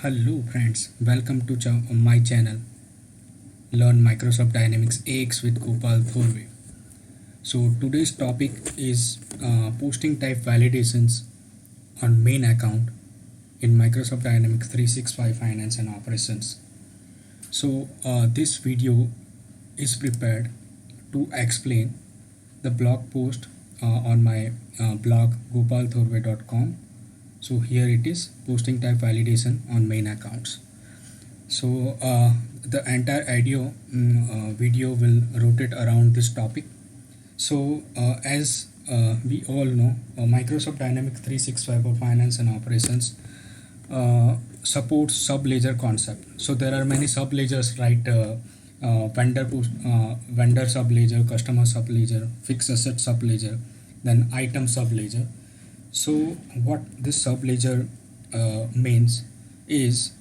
Hello friends, welcome to my channel Learn Microsoft Dynamics AX with Gopal Thorve. So today's topic is posting type validations on main account in Microsoft Dynamics 365 Finance and Operations. So this video is prepared to explain the blog post on my blog gopalthorve.com. So here it is, posting type validation on main accounts. So the entire video will rotate around this topic. So as we all know, Microsoft Dynamics 365 for Finance and Operations supports sub-ledger concept. So there are many sub-ledgers, right? Vendor sub-ledger, customer sub-ledger, fixed asset sub-ledger, then item sub-ledger. So what this sub-ledger means is,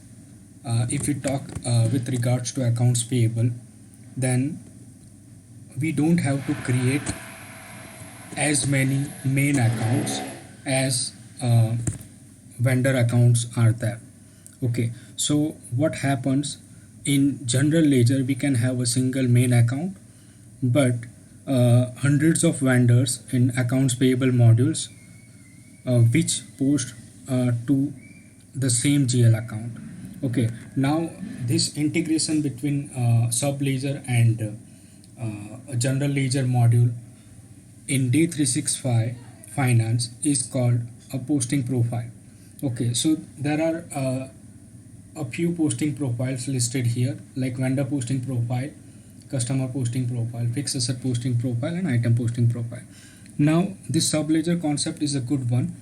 if we talk with regards to accounts payable, then we don't have to create as many main accounts as vendor accounts are there. Okay, so what happens in general ledger, we can have a single main account, but hundreds of vendors in accounts payable modules which post to the same GL account. Okay, now this integration between sub ledger and a general ledger module in D365 Finance is called a posting profile. Okay, so there are a few posting profiles listed here, like vendor posting profile, customer posting profile, fixed asset posting profile, and item posting profile. Now this sub ledger concept is a good one,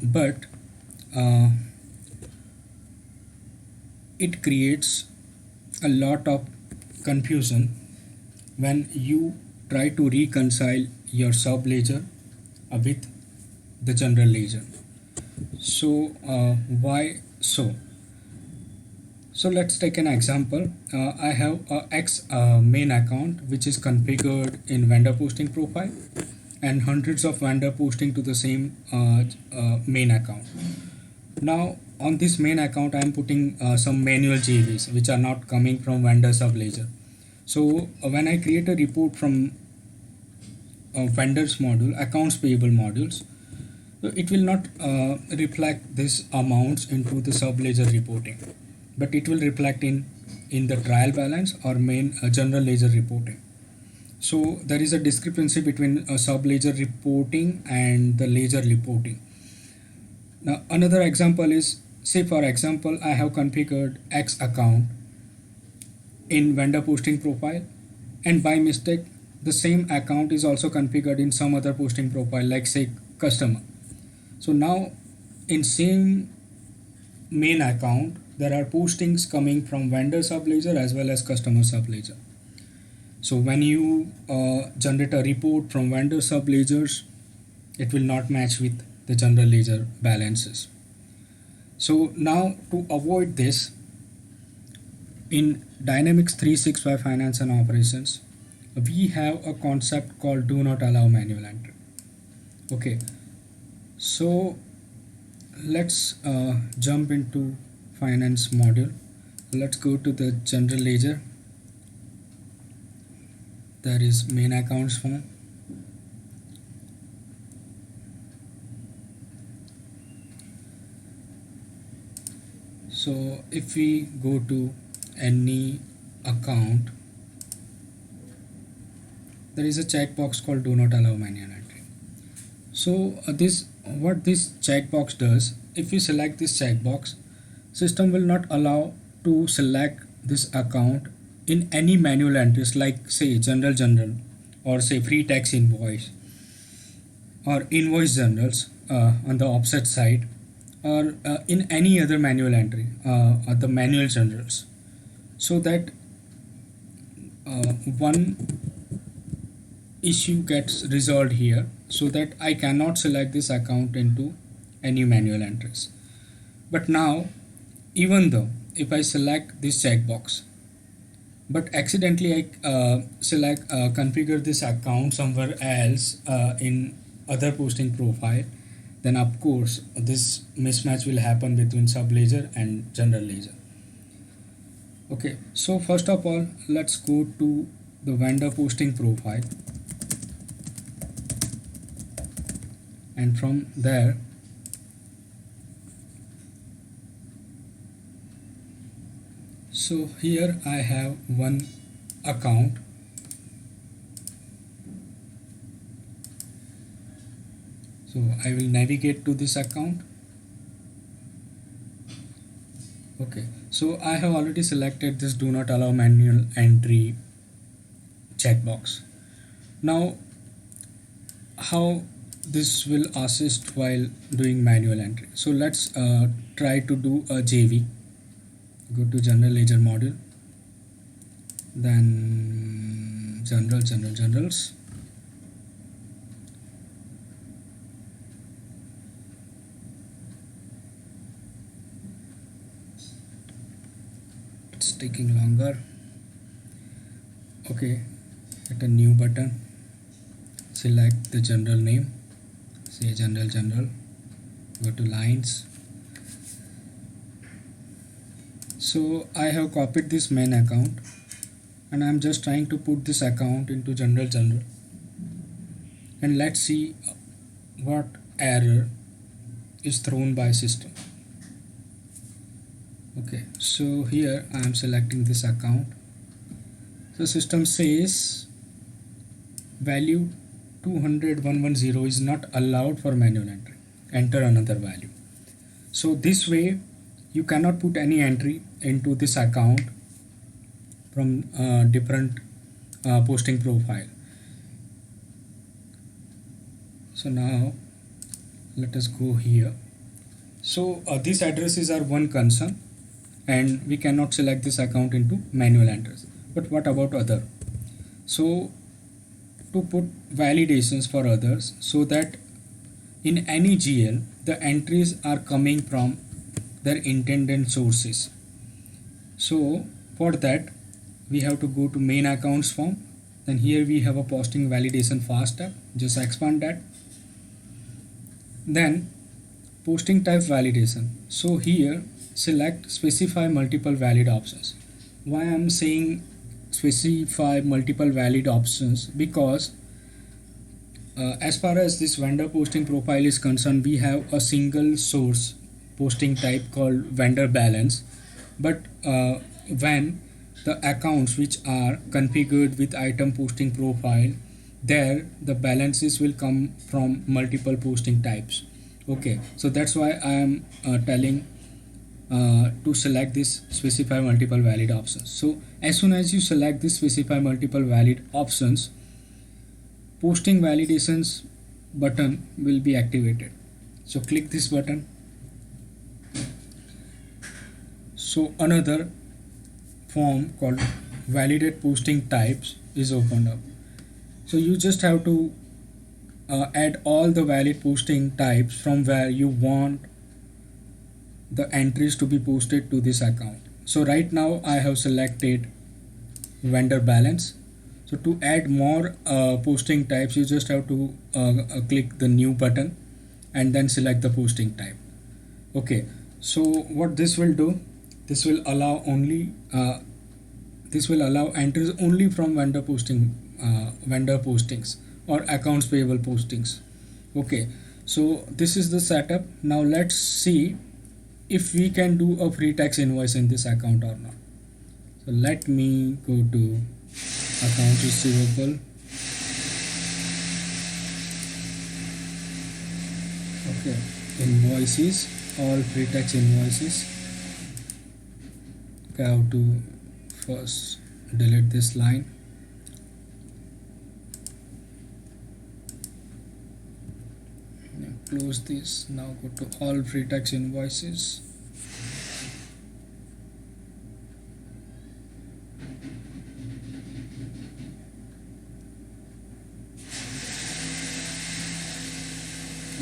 but it creates a lot of confusion when you try to reconcile your sub ledger with the general ledger. So why so? So let's take an example. I have a X main account which is configured in vendor posting profile and hundreds of vendor posting to the same main account. Now on this main account I am putting some manual JVs which are not coming from vendor sub ledger. So when I create a report from vendors module, accounts payable modules, it will not reflect these amounts into the sub ledger reporting, but it will reflect in the trial balance or main general ledger reporting. So there is a discrepancy between a sub ledger reporting and the ledger reporting. Now another example is, say for example I have configured X account in vendor posting profile, and by mistake the same account is also configured in some other posting profile, like say customer. So now in same main account there are postings coming from vendor sub ledger as well as customer sub ledger. So when you generate a report from vendor sub ledgers, it will not match with the general ledger balances. So now to avoid this, in Dynamics 365 Finance and Operations, we have a concept called do not allow manual entry. Okay, so let's jump into finance module. Let's go to the general ledger. There is main accounts form. So if we go to any account, there is a checkbox called do not allow manual entry. So what this checkbox does, if you select this checkbox, system will not allow to select this account in any manual entries, like say general or say free tax invoice or invoice generals on the offset side, or in any other manual entry or the manual generals, so that one issue gets resolved here, so that I cannot select this account into any manual entries. But now, even though if I select this checkbox, but accidentally I configure this account somewhere else in other posting profile, then of course this mismatch will happen between sub ledger and general ledger. Okay, so first of all, let's go to the vendor posting profile, and from there so here I have one account. So I will navigate to this account. Okay, so I have already selected this do not allow manual entry checkbox. Now how this will assist while doing manual entry? So let's try to do a JV. Go to general ledger module, then generals. It's taking longer. Okay, hit a new button, select the general name, say general, go to lines. So I have copied this main account and I'm just trying to put this account into general, and let's see what error is thrown by system. Okay, so here I am selecting this account. So system says value 200,110 is not allowed for manual entry. Enter another value. So this way you cannot put any entry into this account from different posting profile. So now let us go here. So these addresses are one concern, and we cannot select this account into manual entries. But what about other? So to put validations for others, so that in any GL the entries are coming from their intended sources. So for that we have to go to main accounts form, then here we have a posting validation fast tab, just expand that. Then posting type validation, so here select specify multiple valid options. Why I'm saying specify multiple valid options? Because as far as this vendor posting profile is concerned, we have a single source posting type called vendor balance, but when the accounts which are configured with item posting profile, there the balances will come from multiple posting types. Okay, so that's why I am telling to select this specify multiple valid options. So as soon as you select this specify multiple valid options, posting validations button will be activated. So click this button. So another form called validate posting types is opened up. So you just have to add all the valid posting types from where you want the entries to be posted to this account. So right now I have selected vendor balance. So to add more posting types, you just have to click the new button and then select the posting type. Okay, so what this will do, this will allow only entries only from vendor postings or accounts payable postings. Okay, so this is the setup. Now let's see if we can do a free tax invoice in this account or not. So let me go to account receivable. Okay, invoices, all free tax invoices. Okay, I have to first delete this line. Now close this. Now go to all free tax invoices.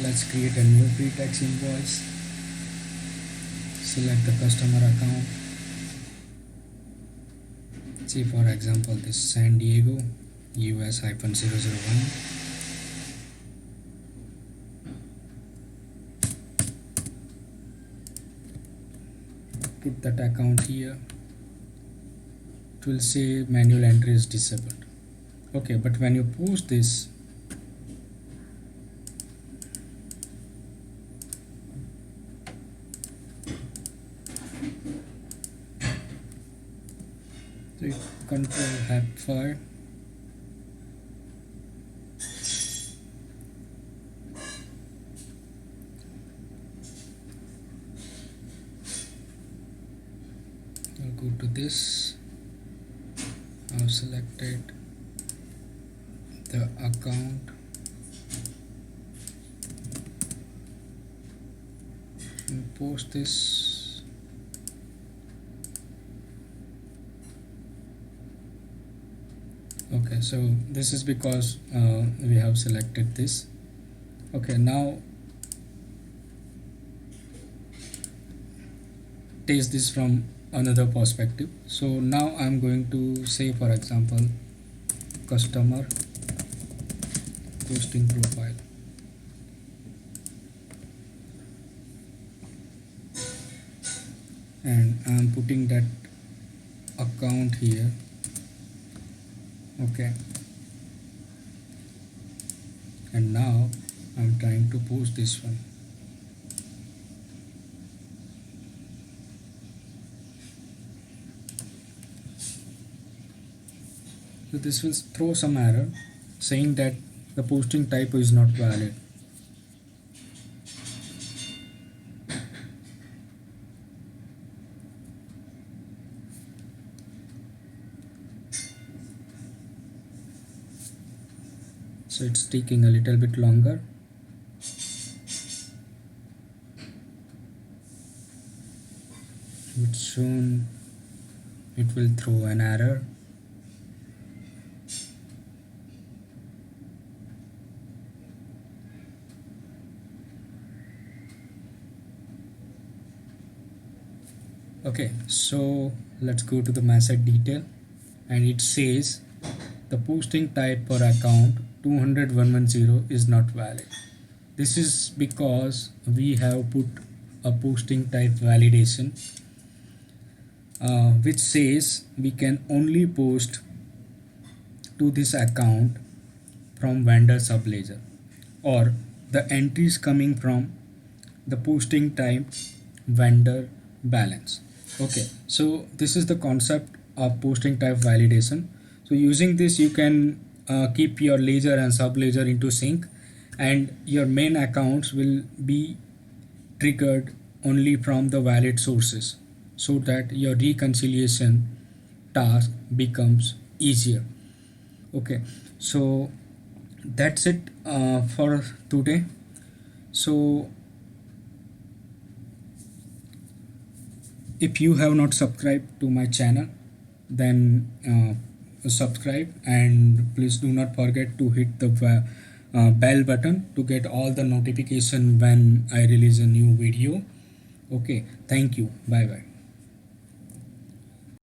Let's create a new pre-tax invoice. Select the customer account. Say for example this San Diego US-001. put that account here, it will say manual entry is disabled. Okay, but when you post this, so control F5, I'll go to this. I've selected the account, and post this. Okay, so this is because we have selected this. Okay, now taste this from another perspective. So now I'm going to say, for example, customer posting profile, and I'm putting that account here. Okay, and now I'm trying to post this one. So this will throw some error saying that the posting type is not valid. So it's taking a little bit longer. But soon it will throw an error. Okay, so let's go to the message detail, and it says the posting type for account 200,110 is not valid. This is because we have put a posting type validation which says we can only post to this account from vendor subledger, or the entries coming from the posting type vendor balance. Okay, so this is the concept of posting type validation. So using this you can keep your ledger and subledger into sync, and your main accounts will be triggered only from the valid sources, so that your reconciliation task becomes easier. Okay, so that's it for today. So if you have not subscribed to my channel, then subscribe, and please do not forget to hit the bell button to get all the notification when I release a new video. Okay, thank you. Bye bye.